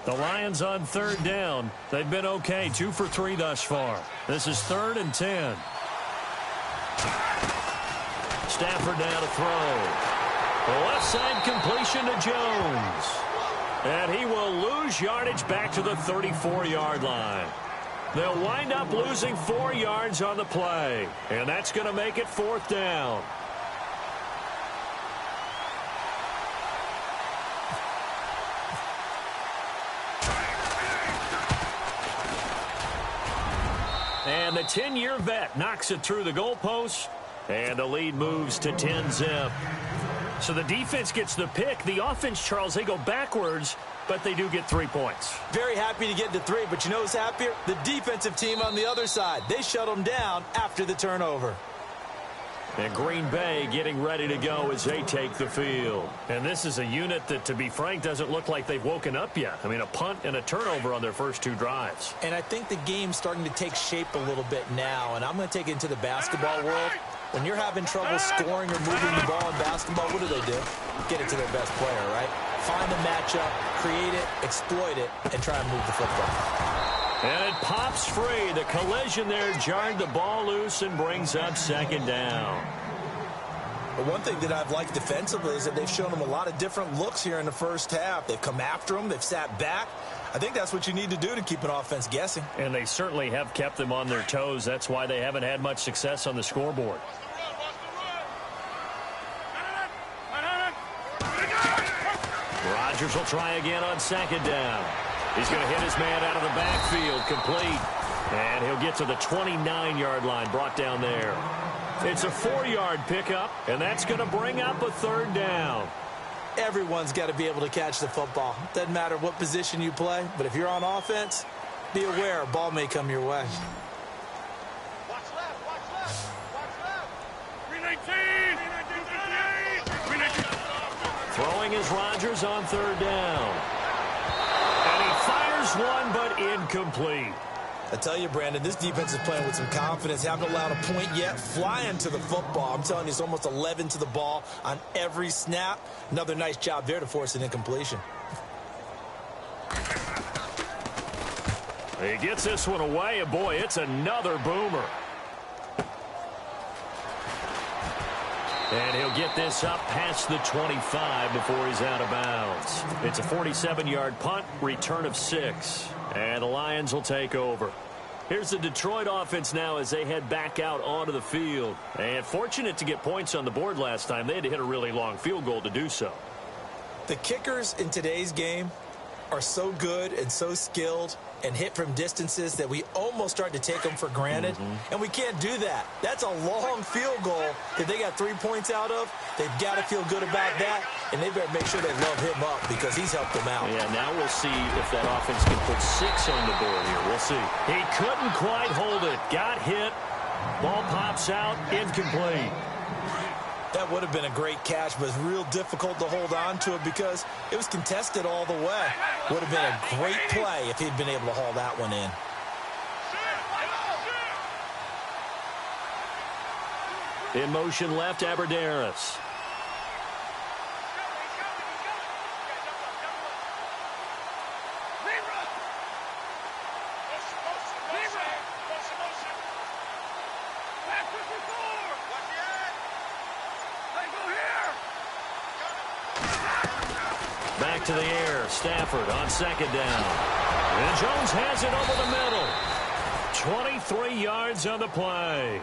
The Lions on third down. They've been okay, 2 for 3 thus far. This is 3rd and 10. Stafford now to throw. The left side completion to Jones. And he will lose yardage back to the 34-yard line. They'll wind up losing 4 yards on the play. And that's going to make it 4th down. And the 10-year vet knocks it through the goalpost. And the lead moves to 10-zip. So the defense gets the pick. The offense, Charles, they go backwards, but they do get 3 points. Very happy to get to 3, but you know who's happier? The defensive team on the other side. They shut them down after the turnover. And Green Bay getting ready to go as they take the field. And this is a unit that, to be frank, doesn't look like they've woken up yet. I mean, a punt and a turnover on their first 2 drives. And I think the game's starting to take shape a little bit now, and I'm going to take it into the basketball world. When you're having trouble scoring or moving the ball in basketball, what do? Get it to their best player, right? Find the matchup, create it, exploit it, and try and move the football. And it pops free. The collision there jarred the ball loose and brings up 2nd down. But one thing that I've liked defensively is that they've shown them a lot of different looks here in the first half. They've come after them. They've sat back. I think that's what you need to do to keep an offense guessing. And they certainly have kept them on their toes. That's why they haven't had much success on the scoreboard. Rodgers will try again on 2nd down. He's going to hit his man out of the backfield, complete. And he'll get to the 29-yard line, brought down there. It's a 4-yard pickup, and that's going to bring up a 3rd down. Everyone's got to be able to catch the football. Doesn't matter what position you play, but if you're on offense, be aware a ball may come your way. Watch left, watch left, watch left. 319, 319. Throwing is Rodgers on 3rd down. And he fires one, but incomplete. I tell you, Brandon, this defense is playing with some confidence. Haven't allowed a point yet. Flying to the football. I'm telling you, it's almost 11 to the ball on every snap. Another nice job there to force an incompletion. He gets this one away, and boy, it's another boomer. And he'll get this up past the 25 before he's out of bounds. It's a 47-yard punt, return of 6. And the Lions will take over. Here's the Detroit offense now as they head back out onto the field. And fortunate to get points on the board last time. They had to hit a really long field goal to do so. The kickers in today's game are so good and so skilled and hit from distances that we almost start to take them for granted. And we can't do that. That's a long field goal that they got 3 points out of. They've got to feel good about that, and they better make sure they love him up because he's helped them out. Yeah, now we'll see if that offense can put 6 on the board here. We'll see. He couldn't quite hold it. Got hit. Ball pops out. Incomplete. That would have been a great catch, but it's real difficult to hold on to it because it was contested all the way. Would have been a great play if he'd been able to haul that one in. In motion left, Aberderis. Back to the air. Stafford on 2nd down. And Jones has it over the middle. 23 yards on the play.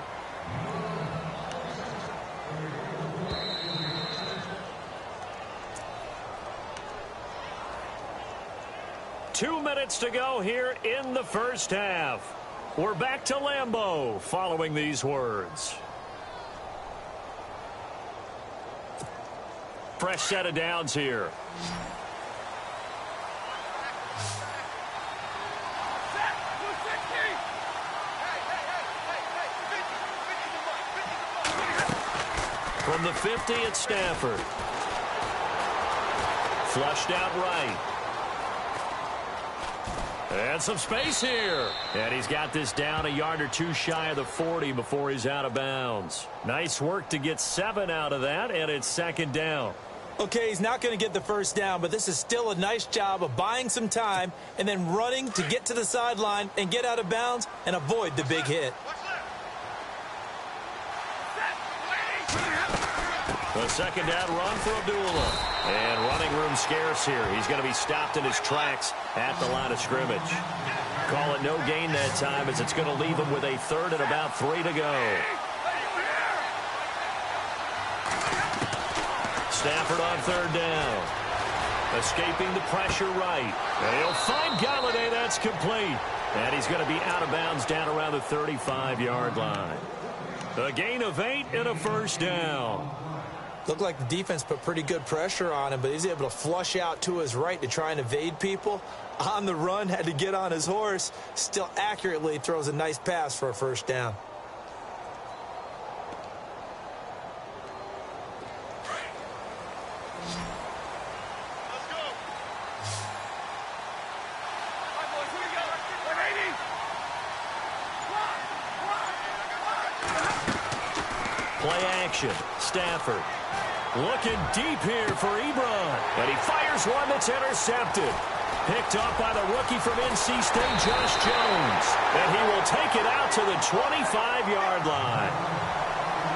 Two minutes to go here in the first half. We're back to Lambeau following these words. Fresh set of downs here. From the 50, it's Stafford. Flushed out right. And some space here. And he's got this down a yard or two shy of the 40 before he's out of bounds. Nice work to get 7 out of that, and it's 2nd down. Okay, he's not going to get the first down, but this is still a nice job of buying some time and then running to get to the sideline and get out of bounds and avoid the big hit. The second down run for Abdullah. And running room scarce here. He's going to be stopped in his tracks at the line of scrimmage. Call it no gain that time as it's going to leave him with a third and about 3 to go. Stafford on third down. Escaping the pressure right. And he'll find Galladay. That's complete. And he's going to be out of bounds down around the 35-yard line. A gain of 8 and a first down. Looked like the defense put pretty good pressure on him, but he's able to flush out to his right to try and evade people. On the run, had to get on his horse. Still accurately throws a nice pass for a first down. Play action. Stafford looking deep here for Ebron. And he fires one that's intercepted. Picked up by the rookie from NC State, Josh Jones. And he will take it out to the 25-yard line.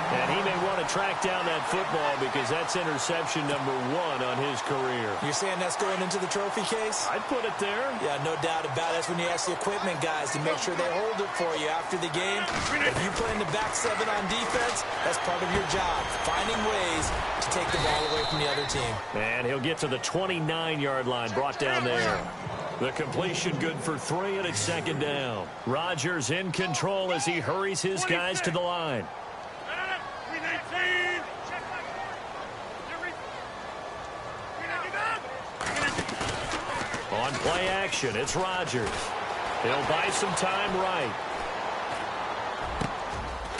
And he may want to track down that football because that's interception number 1 on his career. You're saying that's going into the trophy case? I'd put it there. Yeah, no doubt about it. That's when you ask the equipment guys to make sure they hold it for you after the game. If you play in the back 7 on defense, that's part of your job, finding ways to take the ball away from the other team. And he'll get to the 29-yard line, brought down there. The completion good for 3, and it's second down. Rodgers in control as he hurries his guys to the line. On play action, it's Rodgers. He'll buy some time right.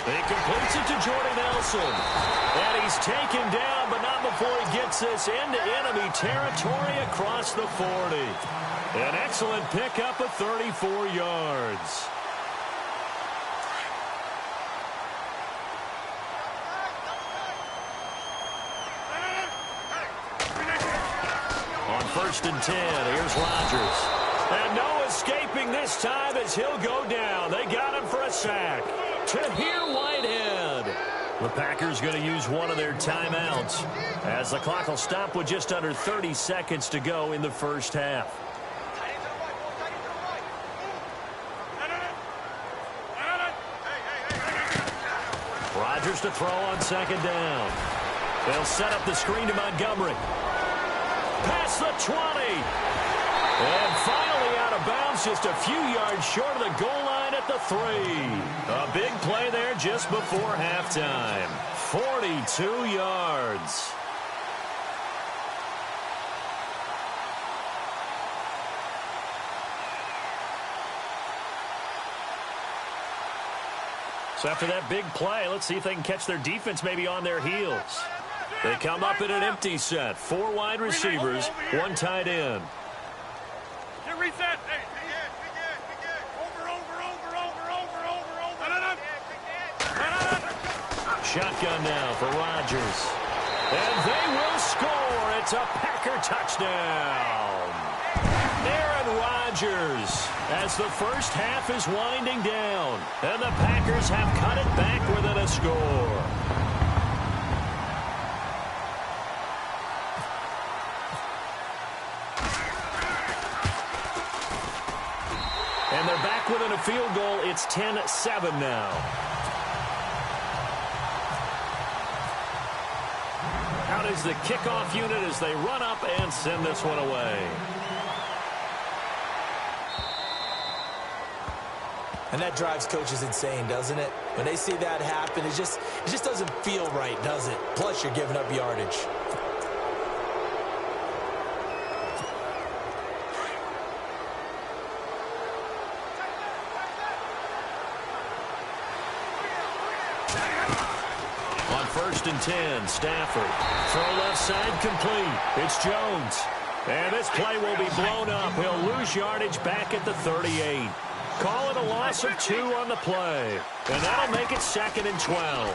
He completes it to Jordy Nelson. And he's taken down, but not before he gets this into enemy territory across the 40. An excellent pickup of 34 yards. First and 10. Here's Rodgers. And no escaping this time as he'll go down. They got him for a sack. Tahir Whitehead. The Packers going to use one of their timeouts as the clock will stop with just under 30 seconds to go in the first half. Rodgers to throw on second down. They'll set up the screen to Montgomery. Past the 20. And finally out of bounds, just a few yards short of the goal line at the 3. A big play there just before halftime. 42 yards. So after that big play, let's see if they can catch their defense maybe on their heels. They come up in an empty set. 4 wide receivers, 1 tight end. Reset. Shotgun now for Rodgers. And they will score. It's a Packer touchdown. Aaron Rodgers as the first half is winding down. And the Packers have cut it back within a score. And they're back within a field goal. It's 10-7 now. Out is the kickoff unit as they run up and send this one away. And that drives coaches insane, doesn't it? When they see that happen, it just doesn't feel right, does it? Plus, you're giving up yardage. On 1st and 10, Stafford. Throw left side complete. It's Jones. And this play will be blown up. He'll lose yardage back at the 38. Call it a loss of 2 on the play. And that'll make it 2nd and 12.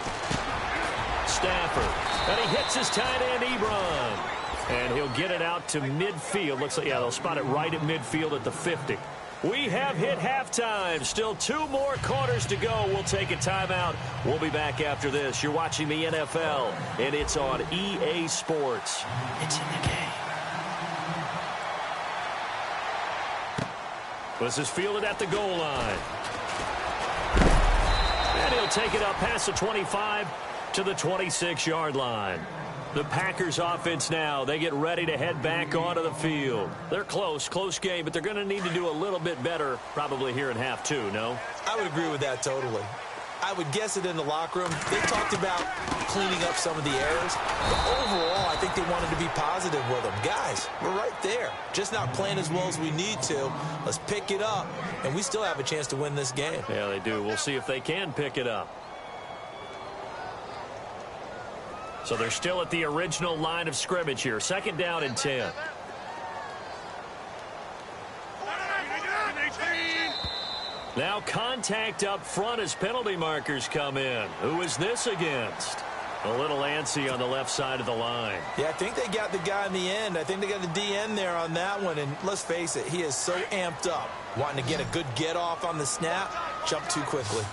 Stafford. And he hits his tight end, Ebron. And he'll get it out to midfield. Looks like, yeah, they'll spot it right at midfield at the 50. We have hit halftime. Still 2 more quarters to go. We'll take a timeout. We'll be back after this. You're watching the NFL, and it's on EA Sports. It's in the game. This is fielded at the goal line. And he'll take it up past the 25 to the 26-yard line. The Packers offense now, they get ready to head back onto the field. They're close game, but they're going to need to do a little bit better probably here in half 2, no? I would agree with that totally. I would guess it in the locker room. They talked about cleaning up some of the errors, but overall, I think they wanted to be positive with them. Guys, we're right there. Just not playing as well as we need to. Let's pick it up, and we still have a chance to win this game. Yeah, they do. We'll see if they can pick it up. So they're still at the original line of scrimmage here. 2nd down and 10. Now contact up front as penalty markers come in. Who is this against? A little antsy on the left side of the line. Yeah, I think they got the guy in the end. I think they got the DN there on that one. And let's face it, he is so amped up. Wanting to get a good get off on the snap. Jump too quickly.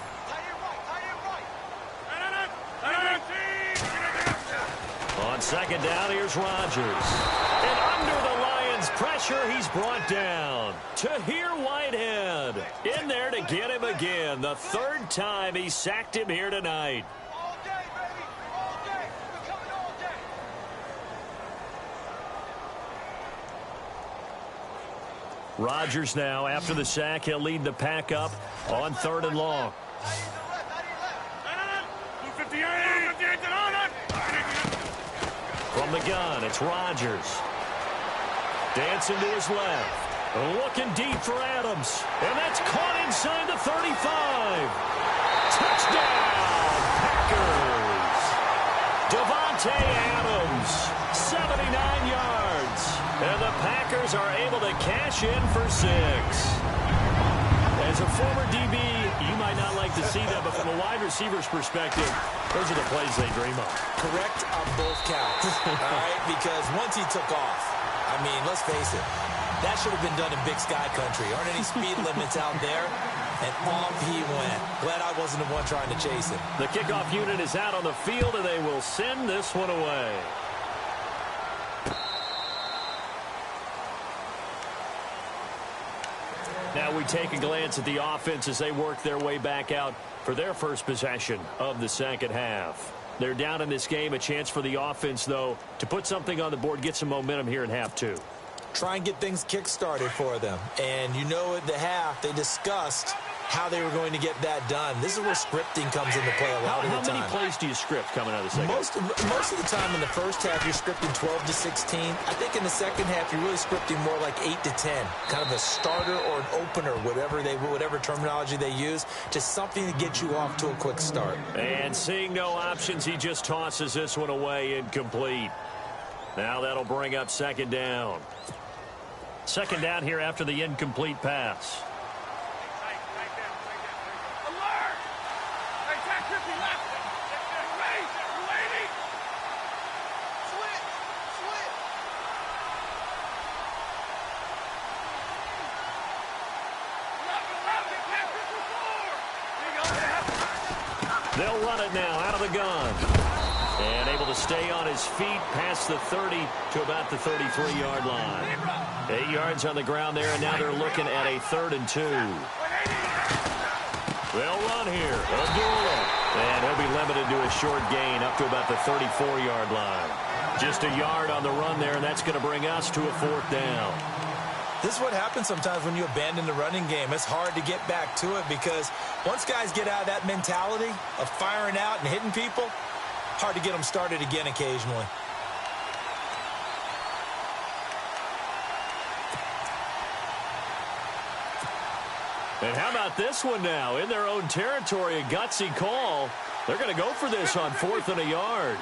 On 2nd down, here's Rodgers. And under the Lions' pressure, he's brought down. Tahir Whitehead in there to get him again. The 3rd time he sacked him here tonight. All day, baby. All day. We're coming all day. Rodgers now, after the sack, he'll lead the pack up on 3rd and long. From the gun, it's Rodgers. Dancing to his left. Looking deep for Adams. And that's caught inside the 35. Touchdown, Packers. Davante Adams, 79 yards. And the Packers are able to cash in for 6. As a former DB, you might not like to see that, but from a wide receiver's perspective, those are the plays they dream of. Correct on both counts, all right? Because once he took off, I mean, let's face it, that should have been done in Big Sky Country. Aren't any speed limits out there? And off he went. Glad I wasn't the one trying to chase him. The kickoff unit is out on the field, and they will send this one away. Now we take a glance at the offense as they work their way back out for their first possession of the 2nd half. They're down in this game. A chance for the offense, though, to put something on the board, get some momentum here in half 2. Try and get things kick-started for them. And you know at the half, they discussed how they were going to get that done. This is where scripting comes into play a lot of the time. How many plays do you script coming out of the second? Most of the time in the first half, you're scripting 12 to 16. I think in the second half, you're really scripting more like 8 to 10. Kind of a starter or an opener, whatever terminology they use. Just something to get you off to a quick start. And seeing no options, he just tosses this one away, incomplete. Now that'll bring up 2nd down. 2nd down here after the incomplete pass. They'll run it now out of the gun. And able to stay on his feet past the 30 to about the 33-yard line. 8 yards on the ground there, and now they're looking at a 3rd and 2. They'll run here. Abdullah. And he'll be limited to a short gain up to about the 34-yard line. Just a yard on the run there, and that's going to bring us to a 4th down. This is what happens sometimes when you abandon the running game. It's hard to get back to it because once guys get out of that mentality of firing out and hitting people, hard to get them started again occasionally. And how about this one now? In their own territory, a gutsy call. They're going to go for this on 4th and a yard.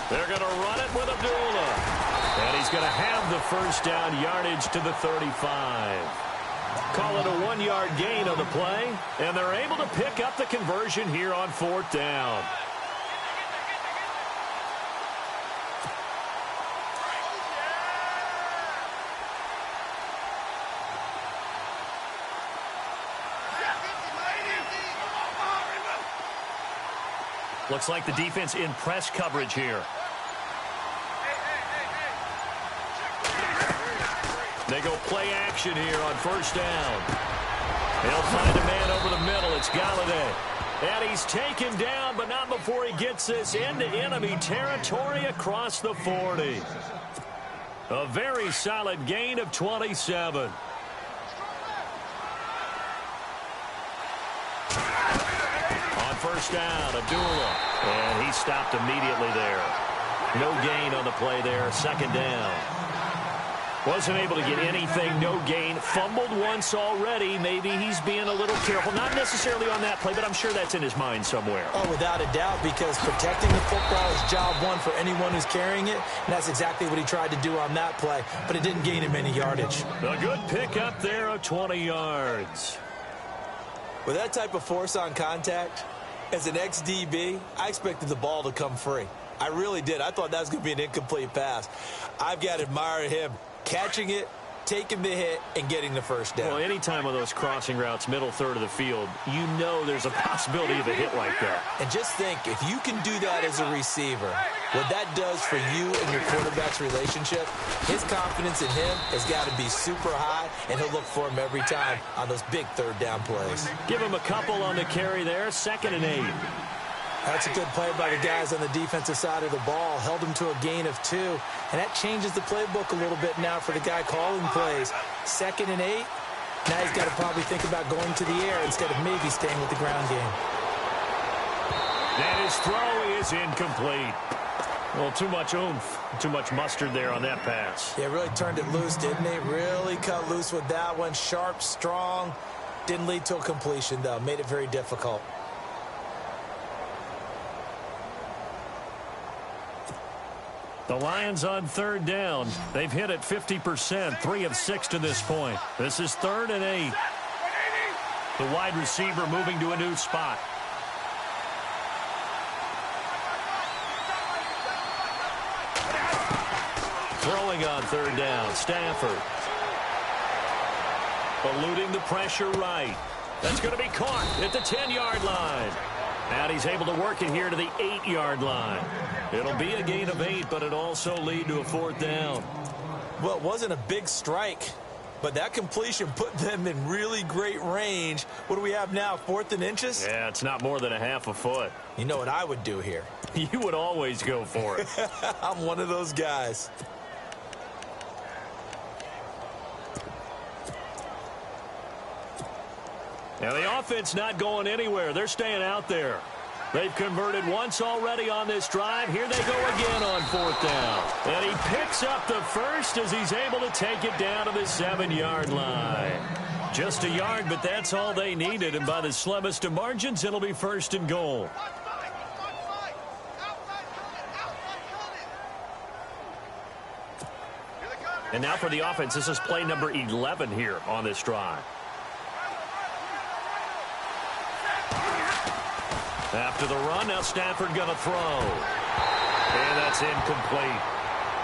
They're going to run it with Abdullah. And he's going to have the first down yardage to the 35. Call it a 1-yard gain on the play, and they're able to pick up the conversion here on 4th down. Looks like the defense in press coverage here. They go play action here on 1st down. He'll find a man over the middle. It's Galladay. And he's taken down, but not before he gets this into enemy territory across the 40. A very solid gain of 27. On 1st down, Abdullah. And he stopped immediately there. No gain on the play there. 2nd down. Wasn't able to get anything, no gain. Fumbled once already. Maybe he's being a little careful. Not necessarily on that play, but I'm sure that's in his mind somewhere. Oh, without a doubt, because protecting the football is job one for anyone who's carrying it, and that's exactly what he tried to do on that play, but it didn't gain him any yardage. A good pick up there of 20 yards. With that type of force on contact, as an ex-DB, I expected the ball to come free. I really did. I thought that was going to be an incomplete pass. I've got to admire him catching it, taking the hit, and getting the 1st down. Well, anytime on those crossing routes, middle third of the field, you know there's a possibility of a hit like that. And just think, if you can do that as a receiver, what that does for you and your quarterback's relationship, his confidence in him has got to be super high, and he'll look for him every time on those big 3rd down plays. Give him a couple on the carry there, 2nd and 8. That's a good play by the guys on the defensive side of the ball. Held him to a gain of 2. And that changes the playbook a little bit now for the guy calling plays. 2nd and 8. Now he's got to probably think about going to the air instead of maybe staying with the ground game. And his throw is incomplete. Well, too much oomph, too much mustard there on that pass. Yeah, really turned it loose, didn't he? Really cut loose with that one. Sharp, strong. Didn't lead to a completion, though. Made it very difficult. The Lions on 3rd down. They've hit it 50%, 3 of 6 to this point. This is 3rd and 8. The wide receiver moving to a new spot. Throwing on 3rd down, Stafford. Eluding the pressure right. That's going to be caught at the 10-yard line. And he's able to work it here to the 8-yard line. It'll be a gain of 8, but it'll also lead to a 4th down. Well, it wasn't a big strike, but that completion put them in really great range. What do we have now, 4th and inches? Yeah, it's not more than a half a foot. You know what I would do here? You would always go for it. I'm one of those guys. Now, the offense not going anywhere. They're staying out there. They've converted once already on this drive. Here they go again on 4th down. And he picks up the first as he's able to take it down to the 7-yard line. Just a yard, but that's all they needed. And by the slimmest of margins, it'll be 1st and goal. And now for the offense, this is play number 11 here on this drive. After the run, now Stafford going to throw. And that's incomplete.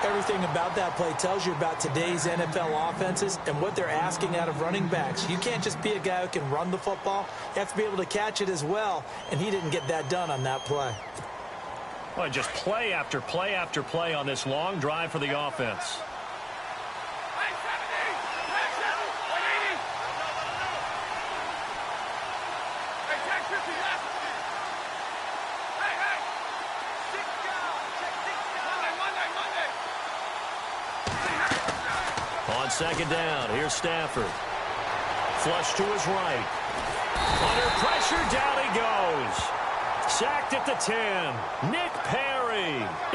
Everything about that play tells you about today's NFL offenses and what they're asking out of running backs. You can't just be a guy who can run the football. You have to be able to catch it as well, and he didn't get that done on that play. Well, just play after play after play on this long drive for the offense. On 2nd down, here's Stafford. Flush to his right. Under pressure, down he goes. Sacked at the 10. Nick Perry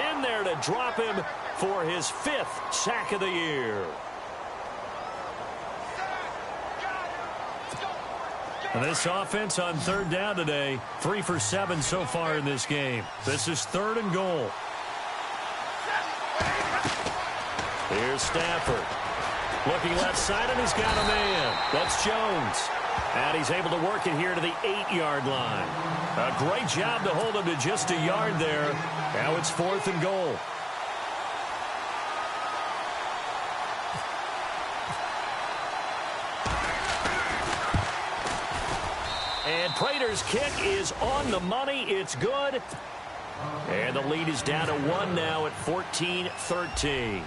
in there to drop him for his 5th sack of the year. And this offense on 3rd down today, 3 for 7 so far in this game. This is 3rd and goal. Here's Stafford. Looking left side, and he's got a man. That's Jones. And he's able to work it here to the 8-yard line. A great job to hold him to just a yard there. Now it's 4th and goal. And Prater's kick is on the money. It's good. And the lead is down to 1 now at 14-13.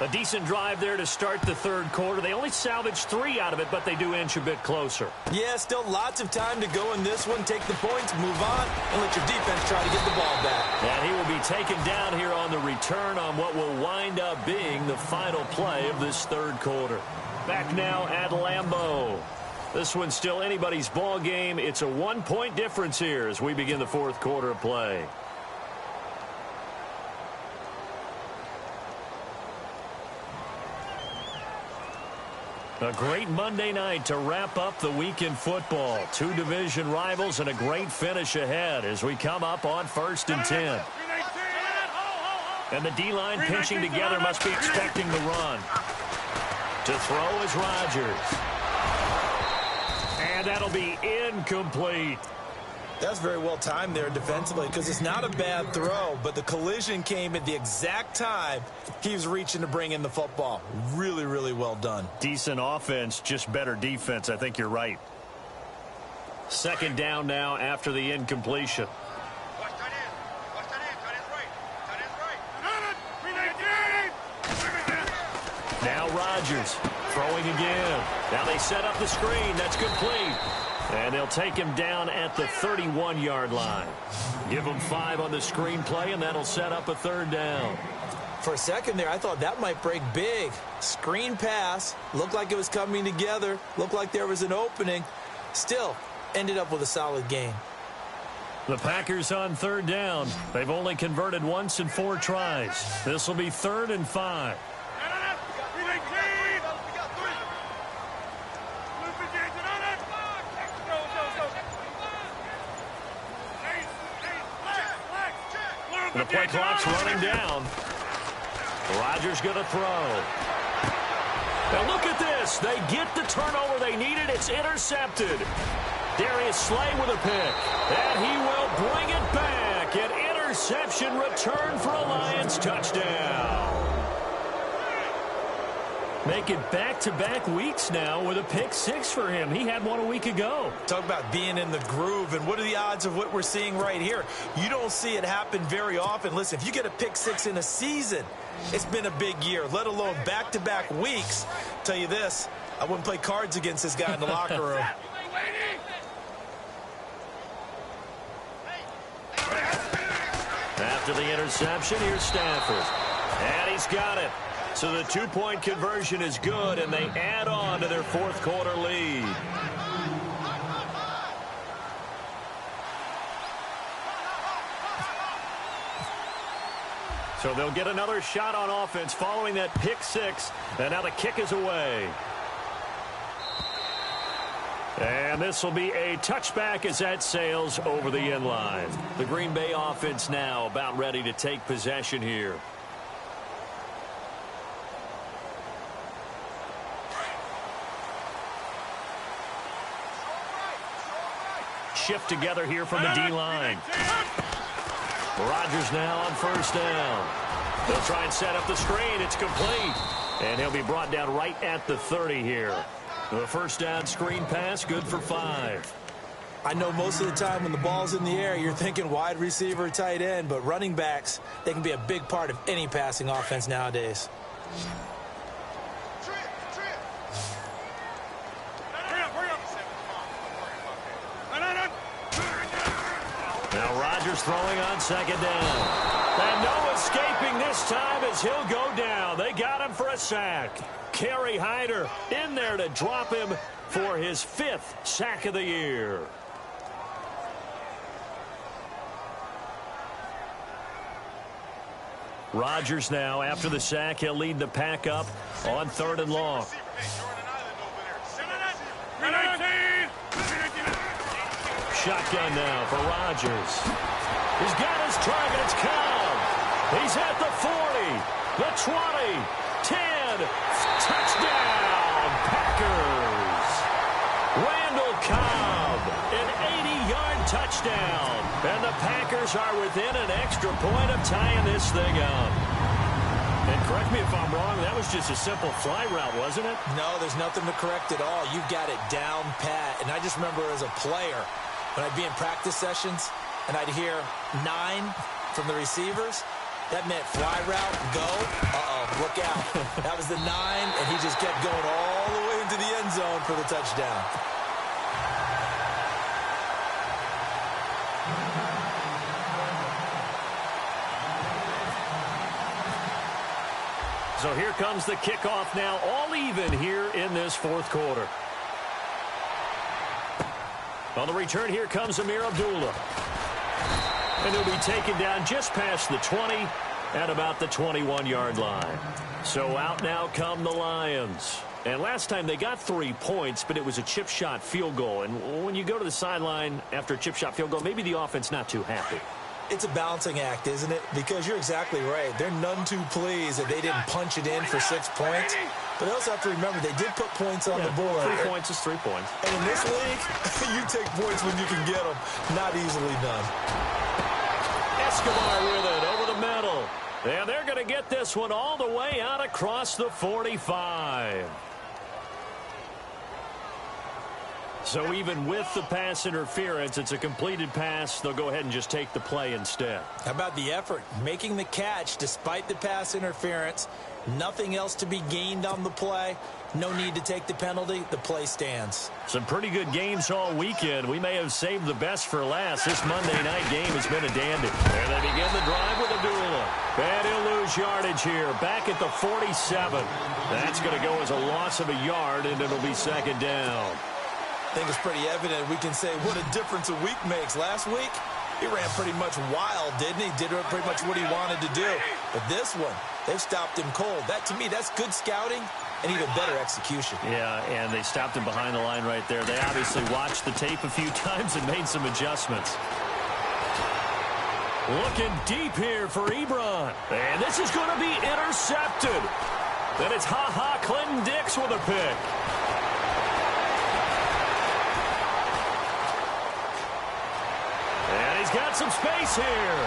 A decent drive there to start the third quarter. They only salvaged 3 out of it, but they do inch a bit closer. Yeah, still lots of time to go in this one. Take the points, move on, and let your defense try to get the ball back. And he will be taken down here on the return on what will wind up being the final play of this third quarter. Back now at Lambeau. This one's still anybody's ball game. It's a 1-point difference here as we begin the fourth quarter of play. A great Monday night to wrap up the week in football. 2 division rivals and a great finish ahead as we come up on 1st and 10. And the D-line pinching together must be expecting the run. To throw is Rodgers. And that'll be incomplete. That's very well timed there defensively because it's not a bad throw, but the collision came at the exact time he was reaching to bring in the football. Really, really well done. Decent offense, just better defense. I think you're right. 2nd down now after the incompletion. Now Rodgers throwing again. Now they set up the screen. That's complete. And they'll take him down at the 31-yard line. Give him 5 on the screen play, and that'll set up a 3rd down. For a second there, I thought that might break big. Screen pass. Looked like it was coming together. Looked like there was an opening. Still, ended up with a solid game. The Packers on 3rd down. They've only converted once in 4 tries. This will be 3rd and 5. The play clock's running down. Rodgers going to throw. Now look at this. They get the turnover they needed. It's intercepted. Darius Slay with a pick. And he will bring it back. An interception return for a Lions touchdown. Make it back-to-back weeks now with a pick 6 for him. He had one a week ago. Talk about being in the groove, and what are the odds of what we're seeing right here? You don't see it happen very often. Listen, if you get a pick 6 in a season, it's been a big year, let alone back-to-back weeks. Tell you this, I wouldn't play cards against this guy in the locker room. After the interception, here's Stafford. And he's got it. So the 2-point conversion is good, and they add on to their fourth quarter lead. So they'll get another shot on offense following that pick 6, and now the kick is away. And this will be a touchback as that sails over the end line. The Green Bay offense now about ready to take possession here. Shift together here from the D-line. Rodgers now on 1st down. They'll try and set up the screen. It's complete. And he'll be brought down right at the 30 here. The 1st down screen pass, good for 5. I know most of the time when the ball's in the air, you're thinking wide receiver, tight end, but running backs, they can be a big part of any passing offense nowadays. Now Rodgers throwing on 2nd down. And no escaping this time as he'll go down. They got him for a sack. Kerry Hyder in there to drop him for his 5th sack of the year. Rodgers now, after the sack, he'll lead the pack up on 3rd and long. Shotgun now for Rodgers. He's got his target. It's Cobb. He's at the 40, the 20, 10, good. Touchdown, Packers. Randall Cobb, an 80-yard touchdown. And the Packers are within an extra point of tying this thing up. And correct me if I'm wrong, that was just a simple fly route, wasn't it? No, there's nothing to correct at all. You've got it down pat. And I just remember as a player, when I'd be in practice sessions and I'd hear 9 from the receivers, that meant fly route, go, look out. That was the 9, and he just kept going all the way into the end zone for the touchdown. So here comes the kickoff now, all even here in this fourth quarter. On the return, here comes Amir Abdullah. And he'll be taken down just past the 20 at about the 21-yard line. So out now come the Lions. And last time they got 3 points, but it was a chip shot field goal. And when you go to the sideline after a chip shot field goal, maybe the offense not too happy. It's a balancing act, isn't it? Because you're exactly right. They're none too pleased that they didn't punch it in for 6 points. But they also have to remember they did put points on the board. 3 points is 3 points. And in this league, you take points when you can get them. Not easily done. Escobar with it over the middle. And they're going to get this one all the way out across the 45. So even with the pass interference, it's a completed pass. They'll go ahead and just take the play instead. How about the effort? Making the catch despite the pass interference. Nothing else to be gained on the play. No need to take the penalty. The play stands. Some pretty good games all weekend. We may have saved the best for last. This Monday night game has been a dandy. And they begin the drive with Abdullah. And he'll lose yardage here. Back at the 47. That's going to go as a loss of a yard, and it'll be second down. I think it's pretty evident. We can say what a difference a week makes. Last week, he ran pretty much wild, didn't he? Did pretty much what he wanted to do. But this one, they've stopped him cold. That, to me, that's good scouting and even better execution. Yeah, and they stopped him behind the line right there. They obviously watched the tape a few times and made some adjustments. Looking deep here for Ebron. And this is going to be intercepted. Then it's Clinton Dix with a pick. And he's got some space here.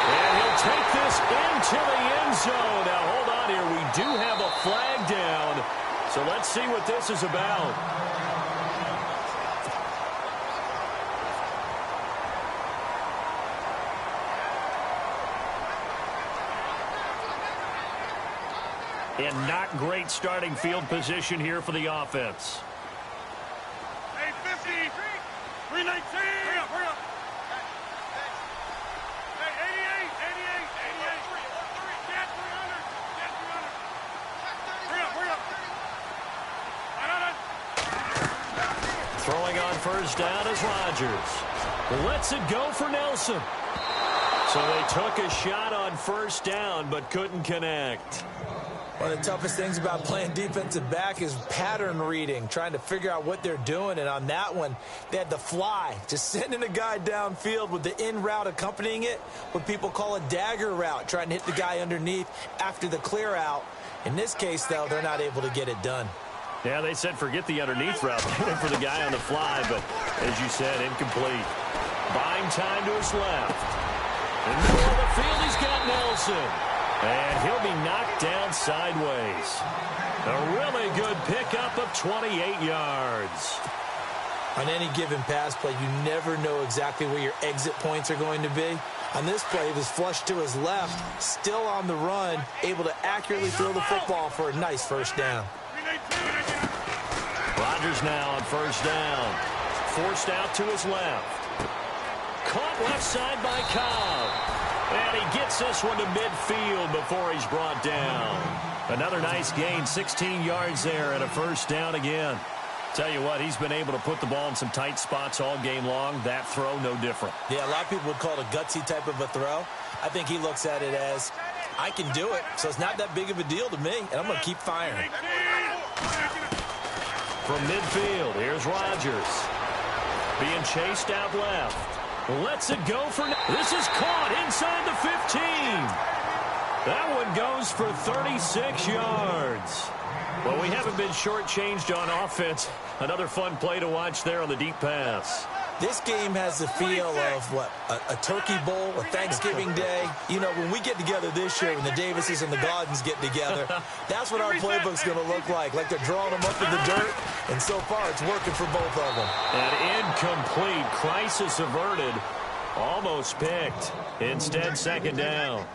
And he'll take this into the end zone. Now, hold on here. We do have a flag down. So let's see what this is about. And not great starting field position here for the offense. Hey, 50, 319. Hurry up, hurry up. Hey, 88. Get 300. Hurry up, hurry up. Throwing on first down is Rodgers. Lets it go for Nelson. So they took a shot on first down but couldn't connect. One of the toughest things about playing defensive back is pattern reading, trying to figure out what they're doing. And on that one, they had the fly, just sending a guy downfield with the in route accompanying it, what people call a dagger route, trying to hit the guy underneath after the clear out. In this case, though, they're not able to get it done. Yeah, they said forget the underneath route for the guy on the fly, but as you said, incomplete. Buying time to his left. In the middle of the field, he's got Nelson. And he'll be knocked down sideways. A really good pickup of 28 yards. On any given pass play, you never know exactly where your exit points are going to be. On this play, he was flushed to his left, still on the run, able to accurately throw the football for a nice first down. Rodgers now on first down. Forced out to his left. Caught left side by Cobb. And he gets this one to midfield before he's brought down. Another nice gain, 16 yards there and a first down again. Tell you what, he's been able to put the ball in some tight spots all game long. That throw, no different. Yeah, a lot of people would call it a gutsy type of a throw. I think he looks at it as, I can do it, so it's not that big of a deal to me, and I'm going to keep firing. From midfield, here's Rodgers. Being chased out left. Lets it go for... This is caught inside the 15. That one goes for 36 yards. Well, we haven't been shortchanged on offense. Another fun play to watch there on the deep pass. This game has the feel of, what, a turkey bowl, a Thanksgiving day. You know, when we get together this year, when the Davises and the Gaudens get together, that's what our playbook's going to look like they're drawing them up in the dirt, and so far it's working for both of them. An incomplete, crisis averted, almost picked. Instead, second down.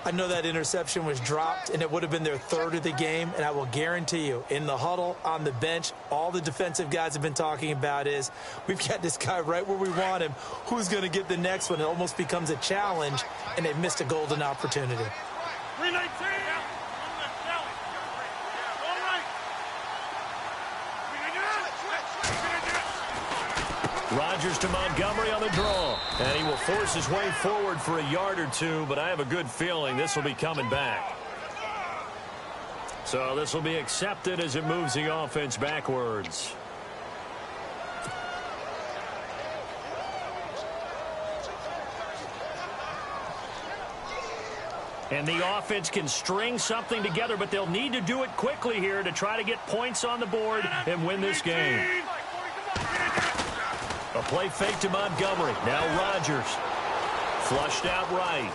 I know that interception was dropped, and it would have been their third of the game, and I will guarantee you, in the huddle, on the bench, all the defensive guys have been talking about is, we've got this guy right where we want him. Who's going to get the next one? It almost becomes a challenge, and they've missed a golden opportunity. 319. Rodgers to Montgomery on the draw. And he will force his way forward for a yard or two, but I have a good feeling this will be coming back. So this will be accepted as it moves the offense backwards. And the offense can string something together, but they'll need to do it quickly here to try to get points on the board and win this game. A play fake to Montgomery. Now Rodgers. Flushed out right.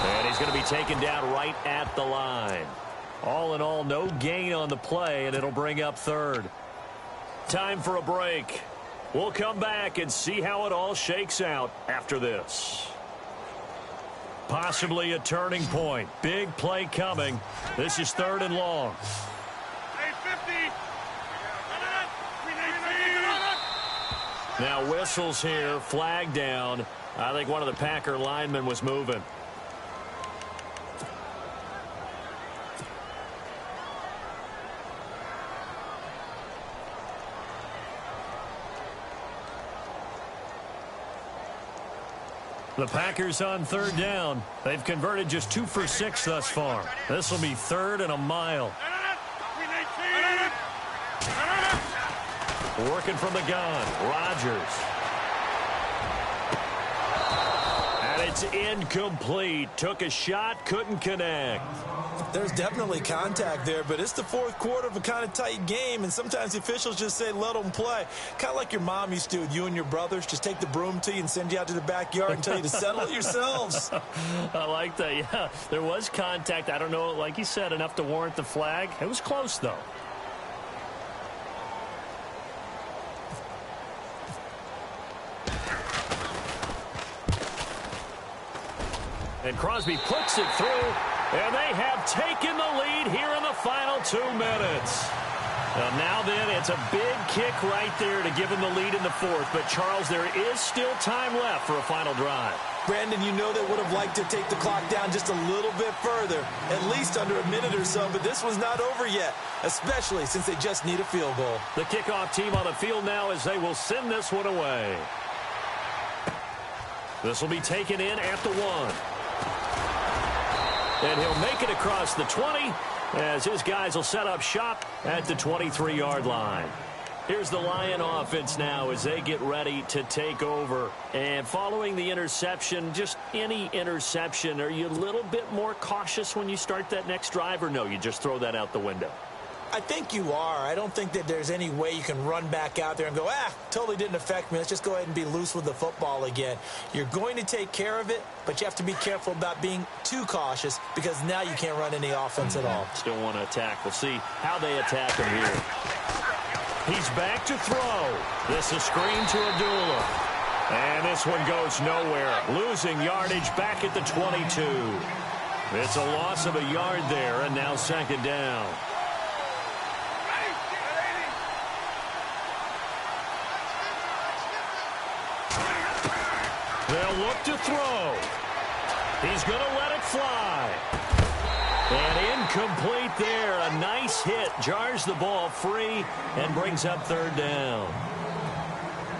And he's going to be taken down right at the line. All in all, no gain on the play, and it'll bring up third. Time for a break. We'll come back and see how it all shakes out after this. Possibly a turning point. Big play coming. This is third and long. Now whistles here, flag down. I think one of the Packer linemen was moving. The Packers on third down. They've converted just 2 for 6 thus far. This will be third and a mile. Working from the gun, Rodgers. And it's incomplete. Took a shot, couldn't connect. There's definitely contact there, but it's the fourth quarter of a kind of tight game, and sometimes the officials just say, let them play. Kind of like your mom used to with you and your brothers. Just take the broom to you and send you out to the backyard and tell you to settle it yourselves. I like that, yeah. There was contact. I don't know, like you said, enough to warrant the flag. It was close, though. And Crosby puts it through, and they have taken the lead here in the final 2 minutes. Now then, it's a big kick right there to give them the lead in the fourth. But, Charles, there is still time left for a final drive. Brandon, you know they would have liked to take the clock down just a little bit further, at least under a minute or so, but this one's not over yet, especially since they just need a field goal. The kickoff team on the field now as they will send this one away. This will be taken in at the 1. And he'll make it across the 20 as his guys will set up shop at the 23-yard line. Here's the Lion offense now as they get ready to take over. And following the interception, just any interception, are you a little bit more cautious when you start that next drive, or no, you just throw that out the window? I think you are. I don't think that there's any way you can run back out there and go, totally didn't affect me. Let's just go ahead and be loose with the football again. You're going to take care of it, but you have to be careful about being too cautious because now you can't run any offense at all. Still want to attack. We'll see how they attack him here. He's back to throw. This is screen to Abdullah. And this one goes nowhere. Losing yardage back at the 22. It's a loss of a yard there, and now second down. They'll look to throw. He's going to let it fly. And incomplete there. A nice hit. Jars the ball free and brings up third down.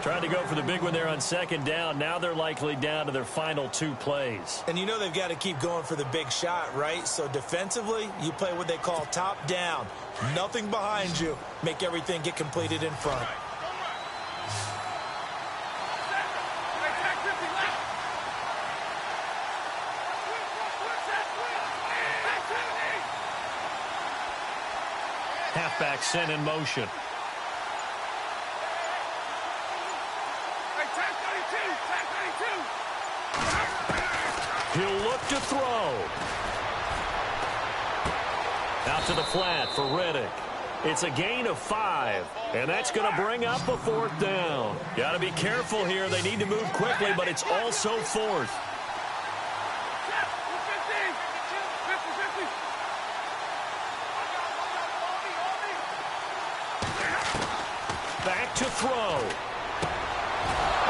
Tried to go for the big one there on second down. Now they're likely down to their final 2 plays. And you know they've got to keep going for the big shot, right? So defensively, you play what they call top down. Nothing behind you. Make everything get completed in front. halfback sent in motion. He'll look to throw. Out to the flat for Riddick. It's a gain of 5, and that's going to bring up a 4th down. Got to be careful here. They need to move quickly, but it's also 4th. Back to throw.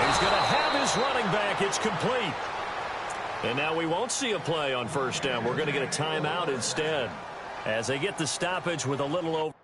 He's going to have his running back. It's complete. And now we won't see a play on 1st down. We're going to get a timeout instead as they get the stoppage with a little over.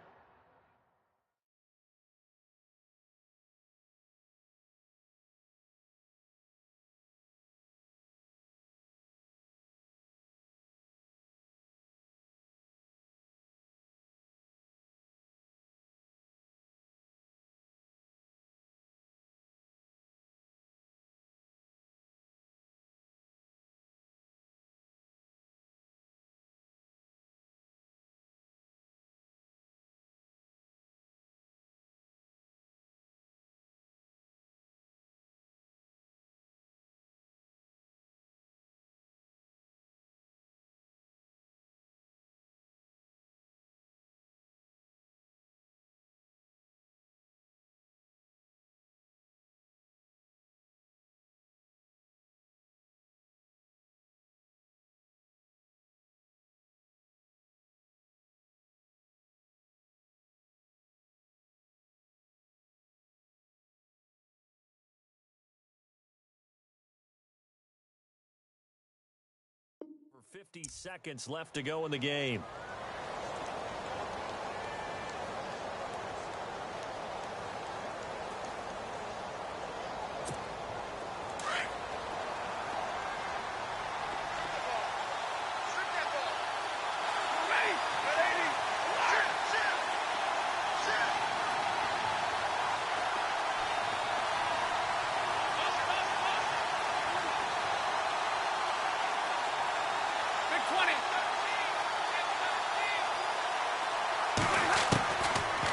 For 50 seconds left to go in the game.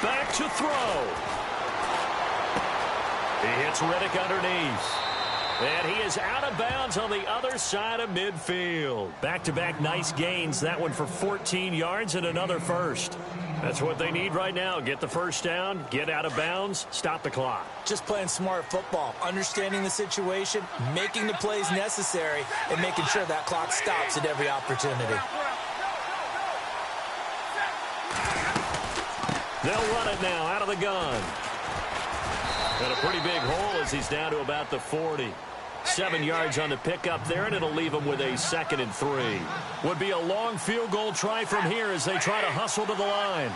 Back to throw. He hits Riddick underneath. And he is out of bounds on the other side of midfield. Back-to-back nice gains. That one for 14 yards and another first. That's what they need right now. Get the first down, get out of bounds, stop the clock. Just playing smart football, understanding the situation, making the plays necessary, and making sure that clock stops at every opportunity. They'll run it now out of the gun. And a pretty big hole as he's down to about the 40. 7 yards on the pickup there, and it'll leave him with a 2nd and 3. Would be a long field goal try from here as they try to hustle to the line.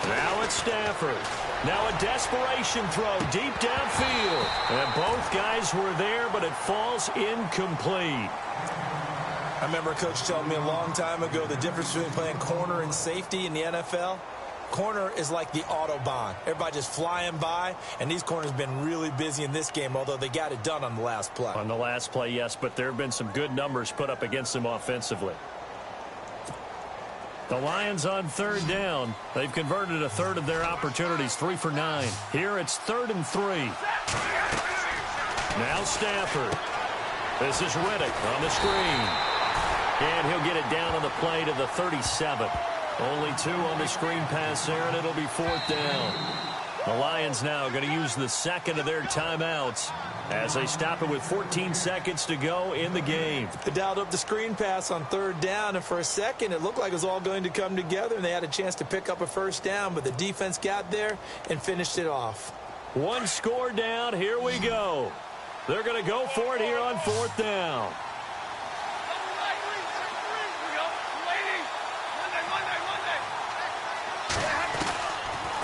Now it's Stafford. Now a desperation throw deep downfield. And both guys were there, but it falls incomplete. I remember a coach telling me a long time ago the difference between playing corner and safety in the NFL. Corner is like the Autobahn. Everybody just flying by, and these corners have been really busy in this game, although they got it done on the last play. On the last play, yes, but there have been some good numbers put up against them offensively. The Lions on 3rd down. They've converted a third of their opportunities, 3 for 9. Here it's 3rd and 3. Now Stafford. This is Riddick on the screen. And he'll get it down on the play to the 37. Only 2 on the screen pass there, and it'll be 4th down. The Lions now going to use the 2nd of their timeouts as they stop it with 14 seconds to go in the game. They dialed up the screen pass on 3rd down, and for a second it looked like it was all going to come together, and they had a chance to pick up a 1st down, but the defense got there and finished it off. 1 score down. Here we go. They're going to go for it here on 4th down.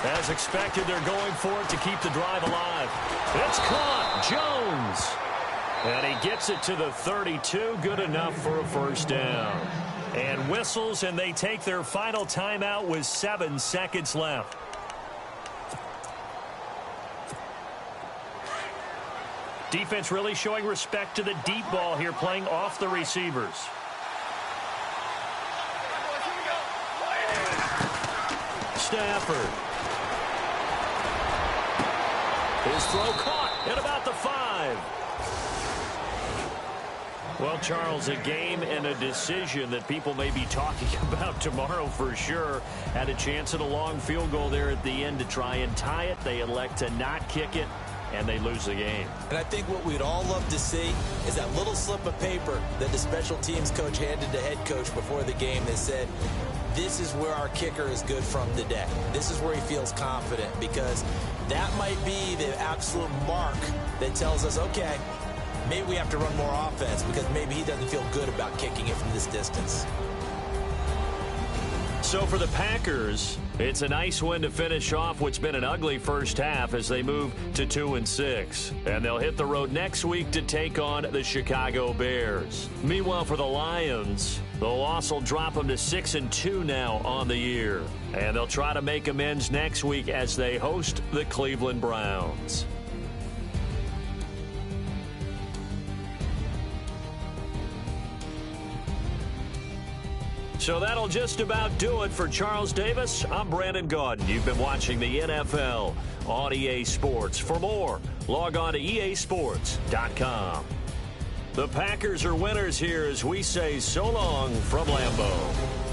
As expected, they're going for it to keep the drive alive. It's caught. Jones. And he gets it to the 32. Good enough for a 1st down. And whistles, and they take their final timeout with 7 seconds left. Defense really showing respect to the deep ball here, playing off the receivers. Stafford. His throw caught at about the 5. Well, Charles, a game and a decision that people may be talking about tomorrow for sure. Had a chance at a long field goal there at the end to try and tie it. They elect to not kick it, and they lose the game. And I think what we'd all love to see is that little slip of paper that the special teams coach handed to head coach before the game that said, this is where our kicker is good from today. This is where he feels confident, because that might be the absolute mark that tells us, okay, maybe we have to run more offense because maybe he doesn't feel good about kicking it from this distance. So for the Packers, it's a nice win to finish off what's been an ugly first half as they move to 2-6. And they'll hit the road next week to take on the Chicago Bears. Meanwhile, for the Lions, the loss will drop them to 6-2 now on the year. And they'll try to make amends next week as they host the Cleveland Browns. So that'll just about do it for Charles Davis. I'm Brandon Gaudin. You've been watching the NFL on EA Sports. For more, log on to easports.com. The Packers are winners here as we say so long from Lambeau.